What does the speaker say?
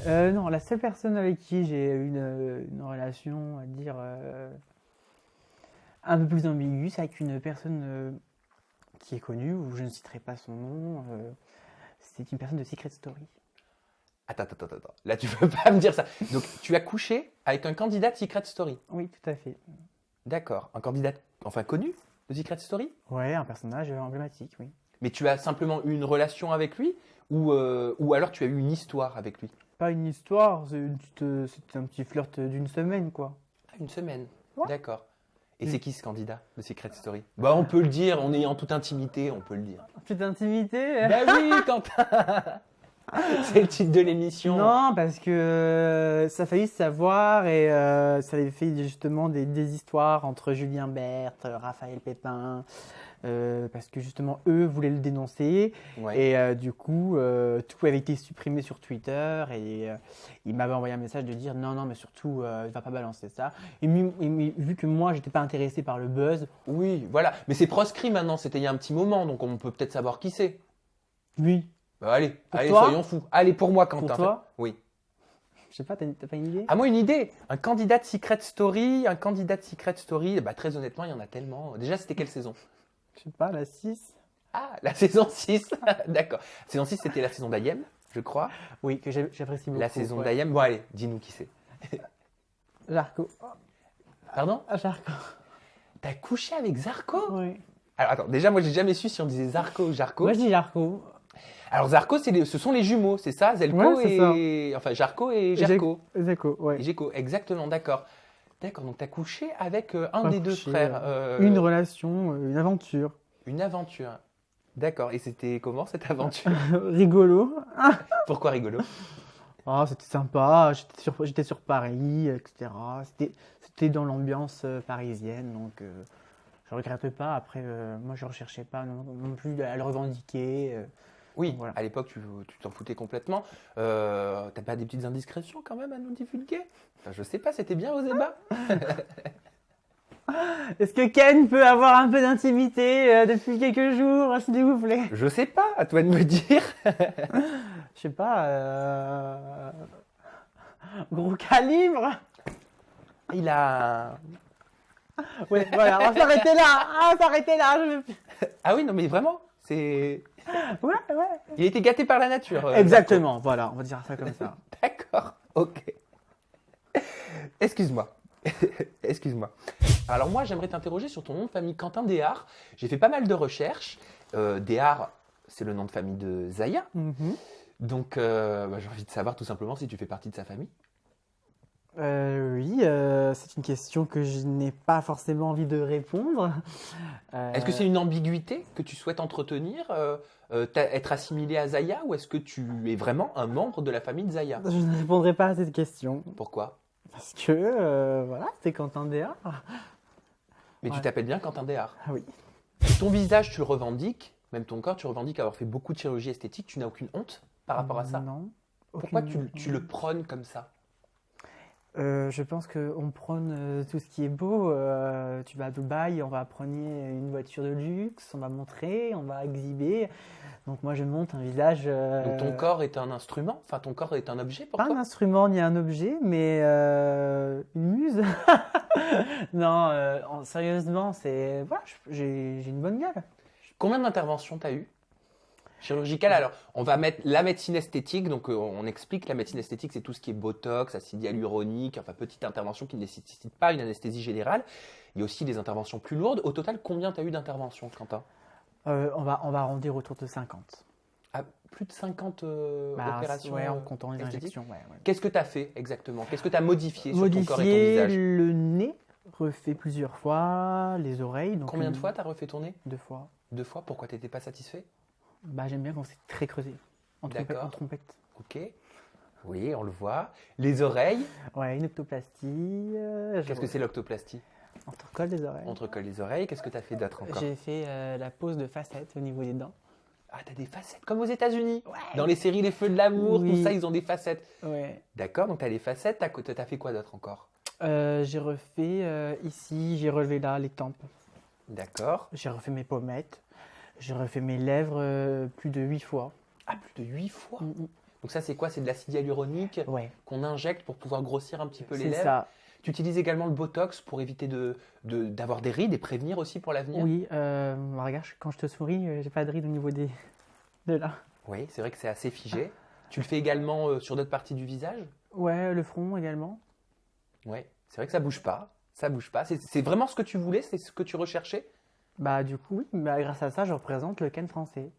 Non, la seule personne avec qui j'ai eu une relation, on va dire, un peu plus ambiguë, c'est avec une personne qui est connue, où je ne citerai pas son nom. C'est une personne de Secret Story. Attends. Là, tu peux pas me dire ça. Donc, tu as couché avec un candidat de Secret Story. Oui, tout à fait. D'accord. Un candidat, enfin connu de Secret Story. Ouais, un personnage emblématique, oui. Mais tu as simplement eu une relation avec lui ou alors tu as eu une histoire avec lui? Pas une histoire, c'était un petit flirt d'une semaine, quoi. Ah, une semaine. Ouais. D'accord. Et Oui. c'est qui ce candidat de Secret Story? Bah, on peut le dire, on est en toute intimité, on peut le dire. Petite intimité. Bah oui, Quentin. C'est le titre de l'émission. Non, parce que ça a failli se savoir et ça avait fait justement des histoires entre Julien Berthe, Raphaël Pépin, parce que justement eux voulaient le dénoncer Ouais. et du coup tout avait été supprimé sur Twitter et il m'avait envoyé un message de dire non mais surtout il va pas balancer ça. Et vu que moi j'étais pas intéressé par le buzz, Oui, voilà. Mais c'est proscrit maintenant, c'était il y a un petit moment, donc on peut peut-être savoir qui c'est. oui, Bah, allez, toi soyons fous. Allez, pour moi, Quentin. pour toi, Oui. je sais pas, t'as pas une idée? À moi, une idée. Un candidat de Secret Story, bah, très honnêtement, il y en a tellement. Déjà, c'était quelle saison? Je sais pas, la 6. Ah, la saison 6. D'accord. La saison 6, c'était la saison d'Ayem, je crois. Oui, que j'apprécie beaucoup. La saison ouais. d'Ayem. Bon, allez, dis-nous qui c'est. Jarko. Pardon? Ah, Jarko. T'as couché avec Zarco? Oui. Alors, attends, déjà, moi, j'ai jamais su si on disait Zarco ou Jarko. Moi je dis Jarko. Alors, Zarco, ce sont les jumeaux, c'est ça? Zelko Ouais, c'est et. Enfin, Jarko et Jerko. Jarko, ouais. Et Géco, exactement, d'accord. D'accord, donc tu as couché avec un Pas des deux couché, frères. Une relation, une aventure. Une aventure. D'accord, et c'était comment cette aventure? Rigolo. Pourquoi rigolo? Ah, c'était sympa. J'étais sur Paris, etc. C'était dans l'ambiance parisienne, donc je regrette pas. Après, moi, je recherchais pas non plus à le revendiquer. Oui, Voilà. à l'époque, tu t'en foutais complètement. T'as pas des petites indiscrétions quand même à nous divulguer? Enfin, je sais pas, c'était bien aux ébats? Est-ce que Ken peut avoir un peu d'intimité depuis quelques jours, s'il vous plaît? Je sais pas, à toi de me dire. Je sais pas. Gros calibre. Il a. Ouais, voilà, on va s'arrêter là. On va s'arrêter là. Ah oui, non, mais vraiment, c'est. Ouais. Il a été gâté par la nature. Exactement, voilà, on va dire ça comme ça. D'accord, ok. Excuse-moi. Excuse-moi. Alors moi, j'aimerais t'interroger sur ton nom de famille, Quentin Déhard. J'ai fait pas mal de recherches. Déhard, c'est le nom de famille de Zaya. Mhm. Donc, j'ai envie de savoir tout simplement si tu fais partie de sa famille. Oui, c'est une question que je n'ai pas forcément envie de répondre. Est-ce que c'est une ambiguïté que tu souhaites entretenir, être assimilé à Zaya, ou est-ce que tu es vraiment un membre de la famille de Zaya? Je ne répondrai pas à cette question. Pourquoi? Parce que, voilà, c'est Quentin Déa. Mais tu Ouais. t'appelles bien Quentin Déhard. Ah oui. Ton visage, tu le revendiques, même ton corps, tu revendiques avoir fait beaucoup de chirurgie esthétique. Tu n'as aucune honte par rapport à ça? Non. Pourquoi Aucune- tu le prônes comme ça? Je pense qu'on prône tout ce qui est beau. Tu vas à Dubaï, on va prôner une voiture de luxe, on va montrer, on va exhiber. Donc moi je monte un visage. Donc ton corps est un instrument? Enfin, ton corps est un objet pour Pas un toi? instrument ni un objet, mais une muse. Non, sérieusement, c'est. Voilà, j'ai une bonne gueule. Combien d'interventions tu as eu? Chirurgicale, alors on va mettre la médecine esthétique, donc on explique la médecine esthétique, c'est tout ce qui est botox, acide hyaluronique, enfin petite intervention qui ne nécessite pas une anesthésie générale. Il y a aussi des interventions plus lourdes. Au total, combien tu as eu d'interventions, Quentin? On va arrondir autour de 50. Ah, plus de 50 Bah, opérations ouais, en comptant les esthétiques. injections. Ouais. Qu'est-ce que tu as fait exactement? Qu'est-ce que tu as modifié sur ton corps et ton Modifier visage? le nez, refait plusieurs fois, les oreilles. Donc Combien de fois tu as refait ton nez? 2 fois. 2 fois. Pourquoi tu n'étais pas satisfait? Bah, j'aime bien quand c'est très creusé. En D'accord. trompette. Ok. Oui, on le voit. Les oreilles. Ouais, une octoplastie. Qu'est-ce que c'est l'octoplastie? Entrecolle des oreilles. On te recolle les oreilles. Qu'est-ce que tu as fait d'autre encore? J'ai fait la pose de facettes au niveau des dents. Ah, t'as des facettes comme aux États-Unis. Ouais. Dans les séries Les Feux de l'amour, Oui. tout ça, ils ont des facettes. Ouais. D'accord, donc t'as les facettes. T'as fait quoi d'autre encore? J'ai refait ici, j'ai relevé là les tempes. D'accord. J'ai refait mes pommettes. J'ai refait mes lèvres plus de 8 fois. Ah, plus de 8 fois. Mm, mm. Donc ça, c'est quoi? C'est de l'acide hyaluronique Ouais, qu'on injecte pour pouvoir grossir un petit peu les c'est lèvres. ça. Tu utilises également le Botox pour éviter d'avoir des rides et prévenir aussi pour l'avenir? Oui, regarde, quand je te souris, j'ai pas de rides au niveau de là. Oui, c'est vrai que c'est assez figé. Tu le fais également sur d'autres parties du visage? Ouais, le front également. Oui, c'est vrai que ça bouge pas. Ça bouge pas. C'est vraiment ce que tu voulais? C'est ce que tu recherchais? Bah du coup, oui, bah, grâce à ça, je représente le Ken français.